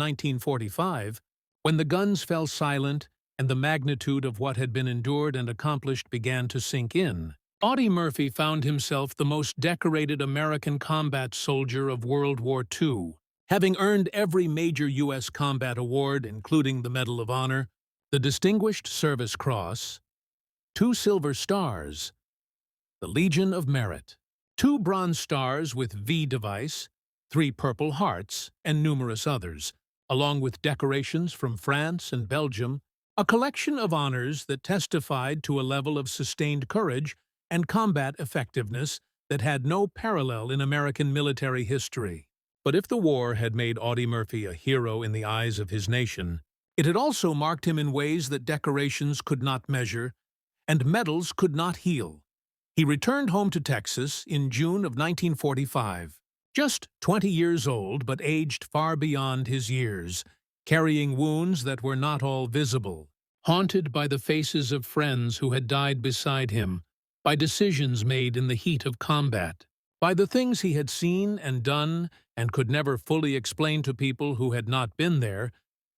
1945, when the guns fell silent and the magnitude of what had been endured and accomplished began to sink in, Audie Murphy found himself the most decorated American combat soldier of World War II, having earned every major U.S. combat award, including the Medal of Honor, the Distinguished Service Cross, 2 Silver Stars, the Legion of Merit, 2 Bronze Stars with V device, 3 Purple Hearts, and numerous others, along with decorations from France and Belgium, a collection of honors that testified to a level of sustained courage and combat effectiveness that had no parallel in American military history. But if the war had made Audie Murphy a hero in the eyes of his nation, it had also marked him in ways that decorations could not measure and medals could not heal. He returned home to Texas in June of 1945, just 20 years old but aged far beyond his years, carrying wounds that were not all visible, haunted by the faces of friends who had died beside him, by decisions made in the heat of combat, by the things he had seen and done and could never fully explain to people who had not been there,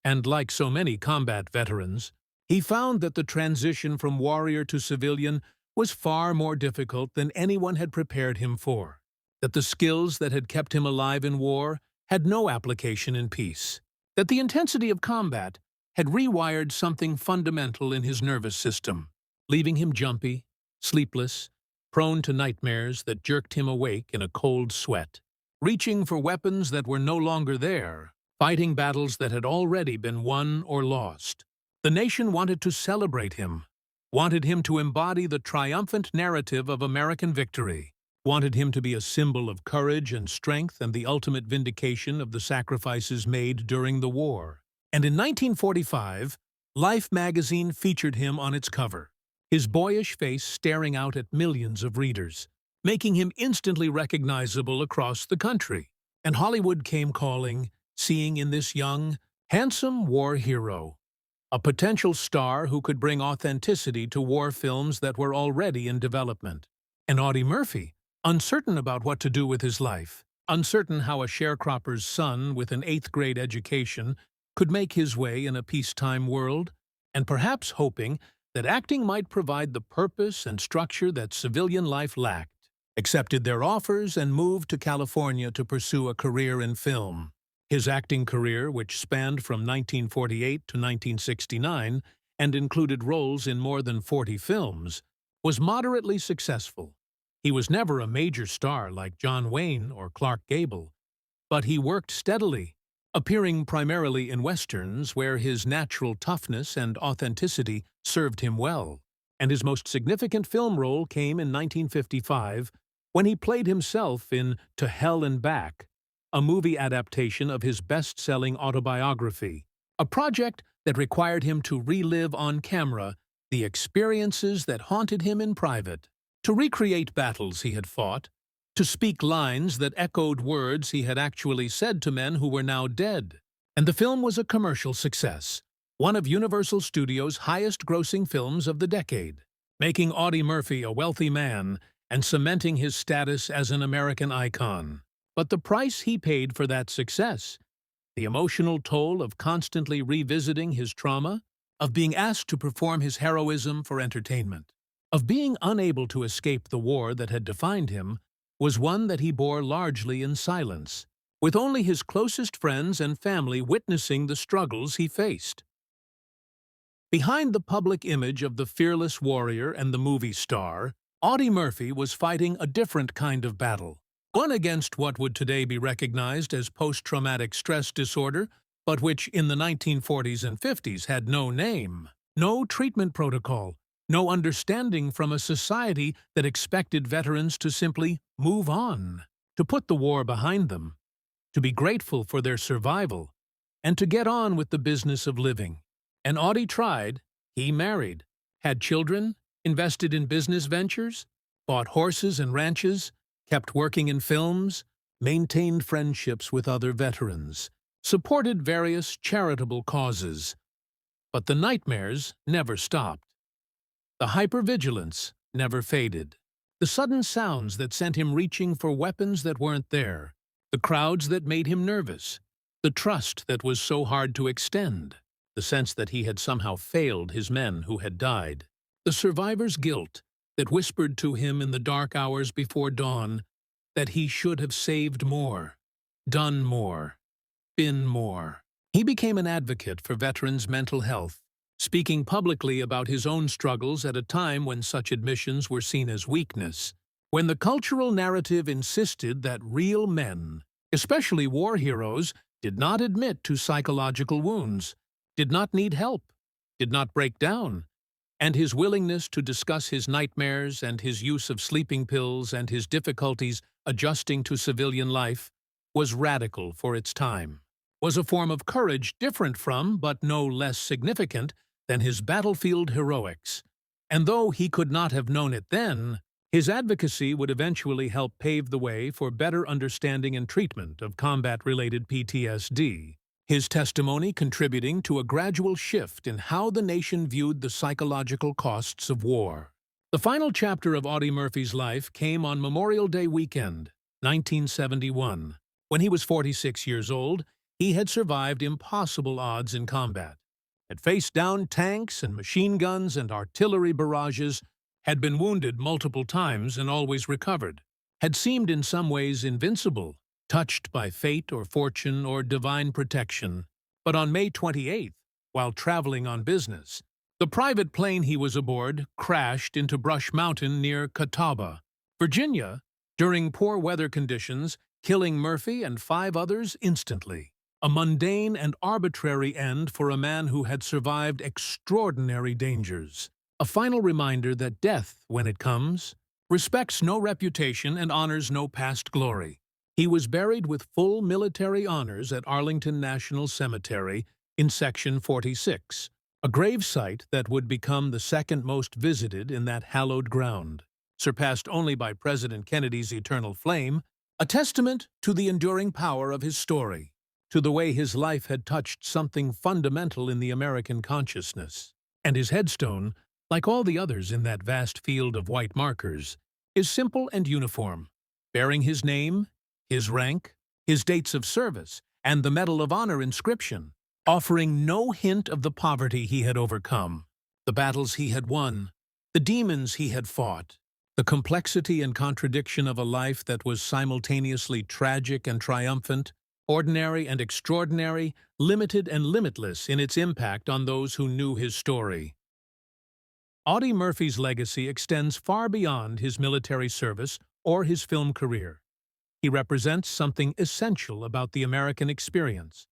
and like so many combat veterans, he found that the transition from warrior to civilian was far more difficult than anyone had prepared him for, that the skills that had kept him alive in war had no application in peace, that the intensity of combat had rewired something fundamental in his nervous system, leaving him jumpy, sleepless, prone to nightmares that jerked him awake in a cold sweat, reaching for weapons that were no longer there, fighting battles that had already been won or lost. The nation wanted to celebrate him, wanted him to embody the triumphant narrative of American victory, wanted him to be a symbol of courage and strength and the ultimate vindication of the sacrifices made during the war. And in 1945, Life magazine featured him on its cover, his boyish face staring out at millions of readers, making him instantly recognizable across the country. And Hollywood came calling, seeing in this young, handsome war hero a potential star who could bring authenticity to war films that were already in development. And Audie Murphy, uncertain about what to do with his life, uncertain how a sharecropper's son with an 8th-grade education could make his way in a peacetime world, and perhaps hoping that acting might provide the purpose and structure that civilian life lacked, accepted their offers and moved to California to pursue a career in film. His acting career, which spanned from 1948 to 1969 and included roles in more than 40 films, was moderately successful. He was never a major star like John Wayne or Clark Gable, but he worked steadily, appearing primarily in westerns where his natural toughness and authenticity served him well. And his most significant film role came in 1955 when he played himself in To Hell and Back, a movie adaptation of his best-selling autobiography, a project that required him to relive on camera the experiences that haunted him in private, to recreate battles he had fought, to speak lines that echoed words he had actually said to men who were now dead. And the film was a commercial success, one of Universal Studios' highest-grossing films of the decade, making Audie Murphy a wealthy man and cementing his status as an American icon. But the price he paid for that success, the emotional toll of constantly revisiting his trauma, of being asked to perform his heroism for entertainment, of being unable to escape the war that had defined him, was one that he bore largely in silence, with only his closest friends and family witnessing the struggles he faced. Behind the public image of the fearless warrior and the movie star, Audie Murphy was fighting a different kind of battle, one against what would today be recognized as post-traumatic stress disorder, but which in the 1940s and 50s had no name, no treatment protocol, no understanding from a society that expected veterans to simply move on, to put the war behind them, to be grateful for their survival, and to get on with the business of living. And Audie tried, he married, had children, invested in business ventures, bought horses and ranches, kept working in films, maintained friendships with other veterans, supported various charitable causes. But the nightmares never stopped. The hypervigilance never faded. The sudden sounds that sent him reaching for weapons that weren't there, the crowds that made him nervous, the trust that was so hard to extend, the sense that he had somehow failed his men who had died, the survivor's guilt that whispered to him in the dark hours before dawn that he should have saved more, done more, been more. He became an advocate for veterans' mental health, speaking publicly about his own struggles at a time when such admissions were seen as weakness, when the cultural narrative insisted that real men, especially war heroes, did not admit to psychological wounds, did not need help, did not break down, and his willingness to discuss his nightmares and his use of sleeping pills and his difficulties adjusting to civilian life was radical for its time, was a form of courage different from, but no less significant, than his battlefield heroics. And though he could not have known it then, his advocacy would eventually help pave the way for better understanding and treatment of combat-related PTSD, his testimony contributing to a gradual shift in how the nation viewed the psychological costs of war. The final chapter of Audie Murphy's life came on Memorial Day weekend, 1971. When he was 46 years old, he had survived impossible odds in combat, had faced down tanks and machine guns and artillery barrages, had been wounded multiple times and always recovered, had seemed in some ways invincible, touched by fate or fortune or divine protection. But on May 28th, while traveling on business, the private plane he was aboard crashed into Brush Mountain near Catawba, Virginia, during poor weather conditions, killing Murphy and 5 others instantly. A mundane and arbitrary end for a man who had survived extraordinary dangers. A final reminder that death, when it comes, respects no reputation and honors no past glory. He was buried with full military honors at Arlington National Cemetery in Section 46, a gravesite that would become the second most visited in that hallowed ground, surpassed only by President Kennedy's eternal flame, a testament to the enduring power of his story, to the way his life had touched something fundamental in the American consciousness. And his headstone, like all the others in that vast field of white markers, is simple and uniform, bearing his name, his rank, his dates of service, and the Medal of Honor inscription, offering no hint of the poverty he had overcome, the battles he had won, the demons he had fought, the complexity and contradiction of a life that was simultaneously tragic and triumphant, ordinary and extraordinary, limited and limitless in its impact on those who knew his story. Audie Murphy's legacy extends far beyond his military service or his film career. He represents something essential about the American experience,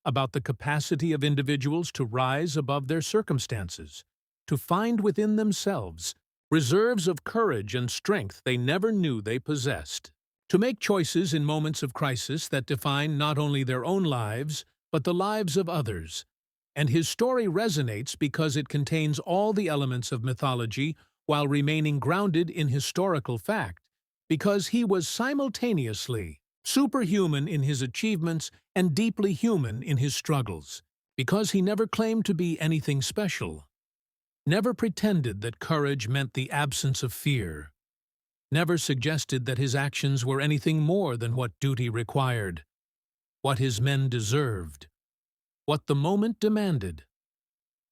about the capacity of individuals to rise above their circumstances, to find within themselves reserves of courage and strength they never knew they possessed, to make choices in moments of crisis that define not only their own lives, but the lives of others. And his story resonates because it contains all the elements of mythology while remaining grounded in historical fact, because he was simultaneously superhuman in his achievements and deeply human in his struggles, because he never claimed to be anything special, never pretended that courage meant the absence of fear, never suggested that his actions were anything more than what duty required, what his men deserved, what the moment demanded.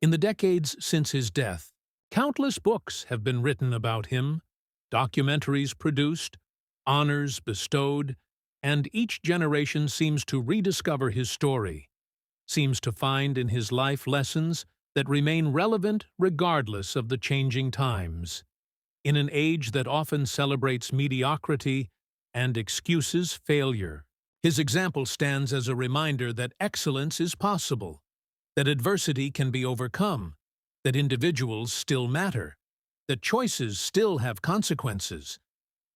In the decades since his death, countless books have been written about him, documentaries produced, honors bestowed, and each generation seems to rediscover his story, seems to find in his life lessons that remain relevant regardless of the changing times. In an age that often celebrates mediocrity and excuses failure, his example stands as a reminder that excellence is possible, that adversity can be overcome, that individuals still matter, that choices still have consequences,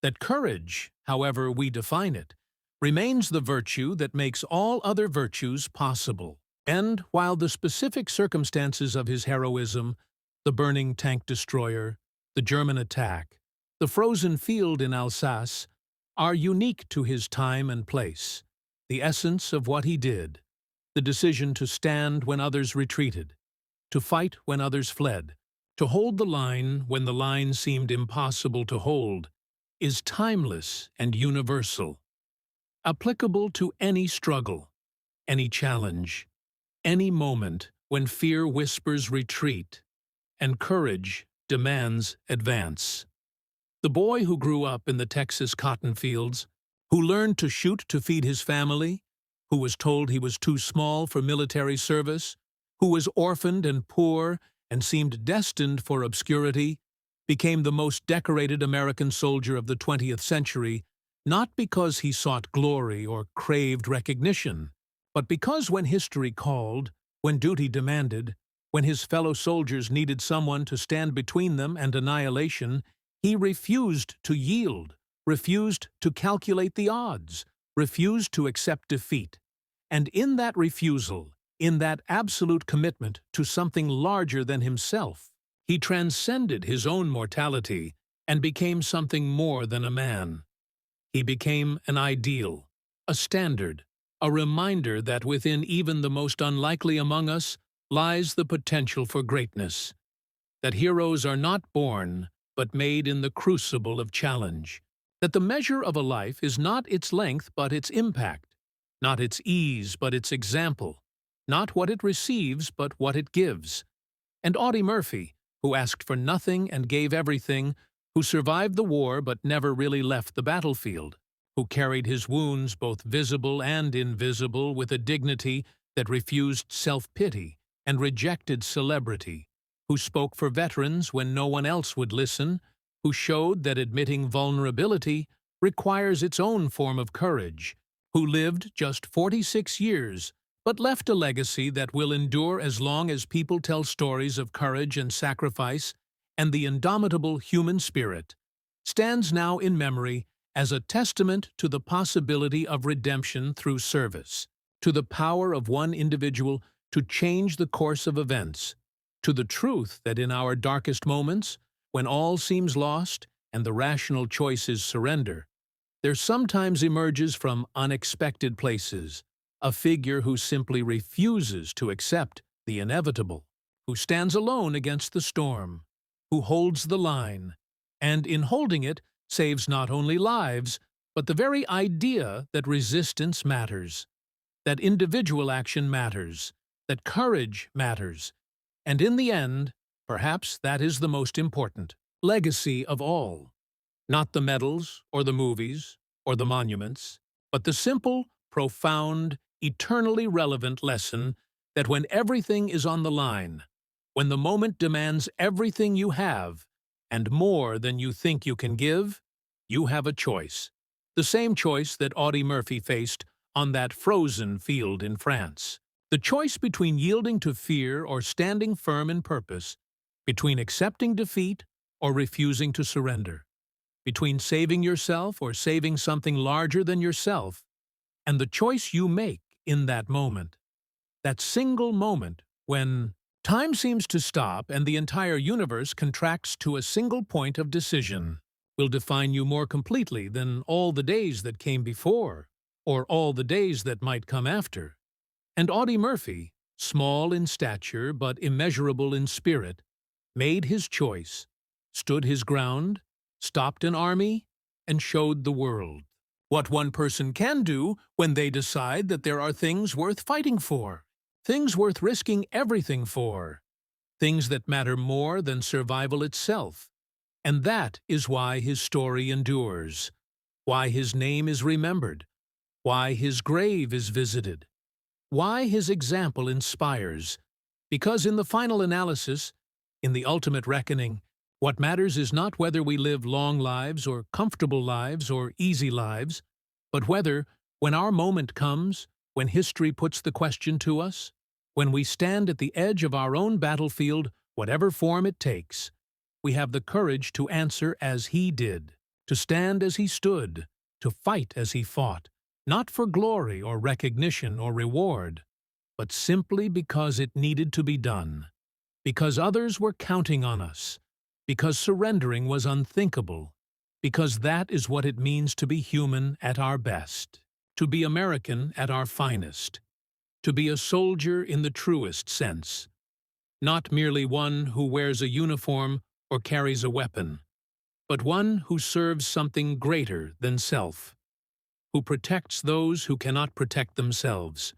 that courage, however we define it, remains the virtue that makes all other virtues possible. And while the specific circumstances of his heroism, the burning tank destroyer, the German attack, the frozen field in Alsace, are unique to his time and place, the essence of what he did, the decision to stand when others retreated, to fight when others fled, to hold the line when the line seemed impossible to hold, is timeless and universal, applicable to any struggle, any challenge, any moment when fear whispers retreat and courage demands advance. The boy who grew up in the Texas cotton fields, who learned to shoot to feed his family, who was told he was too small for military service, who was orphaned and poor and seemed destined for obscurity, became the most decorated American soldier of the 20th century, not because he sought glory or craved recognition, but because when history called, when duty demanded, when his fellow soldiers needed someone to stand between them and annihilation, he refused to yield, refused to calculate the odds, refused to accept defeat. And in that refusal, in that absolute commitment to something larger than himself, he transcended his own mortality and became something more than a man. He became an ideal, a standard, a reminder that within even the most unlikely among us lies the potential for greatness, that heroes are not born but made in the crucible of challenge, that the measure of a life is not its length but its impact, not its ease but its example, not what it receives but what it gives. And Audie Murphy, who asked for nothing and gave everything, who survived the war but never really left the battlefield, who carried his wounds both visible and invisible with a dignity that refused self-pity and rejected celebrity, who spoke for veterans when no one else would listen, who showed that admitting vulnerability requires its own form of courage, who lived just 46 years but left a legacy that will endure as long as people tell stories of courage and sacrifice and the indomitable human spirit, stands now in memory as a testament to the possibility of redemption through service, to the power of one individual to change the course of events, to the truth that in our darkest moments, when all seems lost and the rational choice is surrender, there sometimes emerges from unexpected places a figure who simply refuses to accept the inevitable, who stands alone against the storm, who holds the line, and in holding it saves not only lives, but the very idea that resistance matters, that individual action matters, that courage matters, and in the end, perhaps that is the most important legacy of all. Not the medals or the movies or the monuments, but the simple, profound, eternally relevant lesson that when everything is on the line, when the moment demands everything you have and more than you think you can give, you have a choice. The same choice that Audie Murphy faced on that frozen field in France. The choice between yielding to fear or standing firm in purpose, between accepting defeat or refusing to surrender, between saving yourself or saving something larger than yourself, and the choice you make in that moment, that single moment when time seems to stop and the entire universe contracts to a single point of decision, will define you more completely than all the days that came before, or all the days that might come after. And Audie Murphy, small in stature but immeasurable in spirit, made his choice, stood his ground, stopped an army, and showed the world what one person can do when they decide that there are things worth fighting for, things worth risking everything for, things that matter more than survival itself. And that is why his story endures, why his name is remembered, why his grave is visited, why his example inspires. Because in the final analysis, in the ultimate reckoning, what matters is not whether we live long lives or comfortable lives or easy lives, but whether, when our moment comes, when history puts the question to us, when we stand at the edge of our own battlefield, whatever form it takes, we have the courage to answer as he did, to stand as he stood, to fight as he fought, not for glory or recognition or reward, but simply because it needed to be done, because others were counting on us, because surrendering was unthinkable, because that is what it means to be human at our best, to be American at our finest, to be a soldier in the truest sense, not merely one who wears a uniform or carries a weapon, but one who serves something greater than self, who protects those who cannot protect themselves,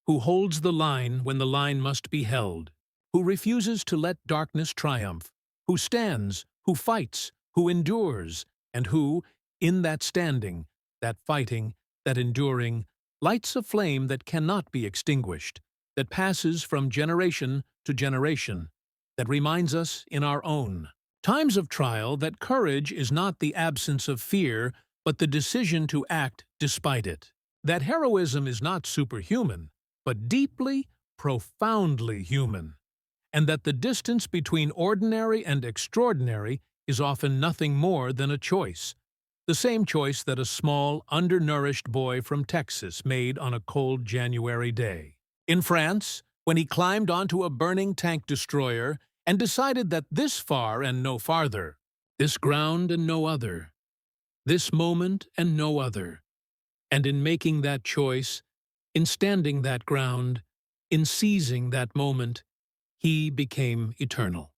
who holds the line when the line must be held, who refuses to let darkness triumph, who stands, who fights, who endures, and who, in that standing, that fighting, that enduring, lights a flame that cannot be extinguished, that passes from generation to generation, that reminds us in our own times of trial that courage is not the absence of fear, but the decision to act despite it. That heroism is not superhuman, but deeply, profoundly human, and that the distance between ordinary and extraordinary is often nothing more than a choice, the same choice that a small, undernourished boy from Texas made on a cold January day. In France, when he climbed onto a burning tank destroyer and decided that this far and no farther, this ground and no other, this moment and no other, and in making that choice, in standing that ground, in seizing that moment, he became eternal.